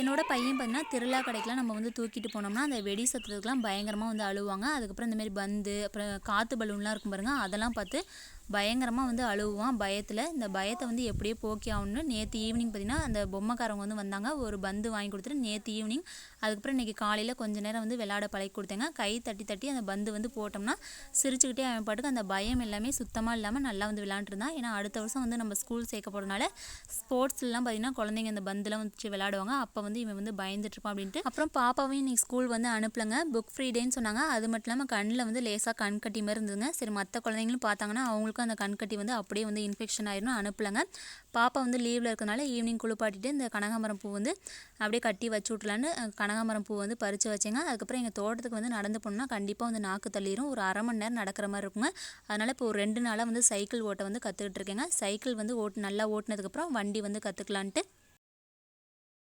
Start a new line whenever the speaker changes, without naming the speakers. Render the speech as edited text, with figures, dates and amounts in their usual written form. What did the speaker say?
என்னோட பையன் பார்த்தீங்கன்னா திருவிழா கடைக்கெலாம் நம்ம வந்து தூக்கிட்டு போனோம்னா அந்த வெடி சத்தத்துக்குலாம் பயங்கரமாக வந்து அழுவாங்க. அதுக்கப்புறம் இந்தமாரி பந்து அப்புறம் காற்று பலூன்லாம் இருக்கும் பாருங்கள், அதெல்லாம் பார்த்து பயங்கரமாக வந்து அழுவான் பயத்தில். இந்த பயத்தை வந்து எப்படியோ போக்கி ஆகணும்னு நேற்று ஈவினிங் பார்த்திங்கன்னா அந்த பொம்மைக்காரவங்க வந்து வந்தாங்க. ஒரு பந்து வாங்கி கொடுத்துட்டு நேற்று ஈவினிங் அதுக்கப்புறம் இன்றைக்கி காலையில் கொஞ்சம் நேரம் வந்து விளையாட பழகி கொடுத்தேங்க. கை தட்டி தட்டி அந்த பந்து வந்து போட்டோம்னா சிரிச்சுக்கிட்டே அவன் பாட்டுக்கு அந்த பயம் எல்லாமே சுத்தமாக இல்லாமல் நல்லா வந்து விளையாண்டுருந்தான். ஏன்னா அடுத்த வருஷம் வந்து நம்ம ஸ்கூல் சேர்க்க போகிறதுனால ஸ்போர்ட்ஸ்லாம் பார்த்திங்கன்னா குழந்தைங்க அந்த பந்துலாம் வந்து விளையாடுவாங்க. அப்போ வந்து இவன் வந்து பயந்துட்டுருப்பான் அப்படின்ட்டு. அப்புறம் பாப்பாவையும் இன்றைக்கி ஸ்கூல் வந்து அனுப்பலங்க. புக் ஃப்ரீ டேன்னு சொன்னாங்க. அது மட்டும் இல்லாமல் கண்ணில் வந்து லேசாக கண் கட்டி மாதிரி இருந்ததுங்க. சரி மற்ற குழந்தைங்களும் பார்த்தாங்கன்னா அவங்களுக்கும் அந்த கண்கட்டி வந்து அப்படியே வந்து இன்ஃபெக்ஷன் ஆயிரும் அனுப்பலங்க. பாப்பா வந்து லீவில் இருக்கிறனால ஈவினிங் குளிப்பாட்டிட்டு இந்த கனகாமரம் பூ வந்து அப்படியே கட்டி வச்சு விட்லான்னு கனகாமரம் பூ வந்து பறித்து வச்சேங்க. அதுக்கப்புறம் எங்கள் தோட்டத்துக்கு வந்து நடந்து போனோம்னா கண்டிப்பாக வந்து நாக்கு தள்ளிடும். ஒரு அரை மணி நேரம் நடக்கிற மாதிரி இருக்குங்க. அதனால் இப்போ ஒரு 2 நாளாக வந்து சைக்கிள் ஓட்ட வந்து கற்றுக்கிட்டு இருக்கேங்க. சைக்கிள் வந்து நல்லா ஓட்டினதுக்கப்புறம் வண்டி வந்து கற்றுக்கலான்ட்டு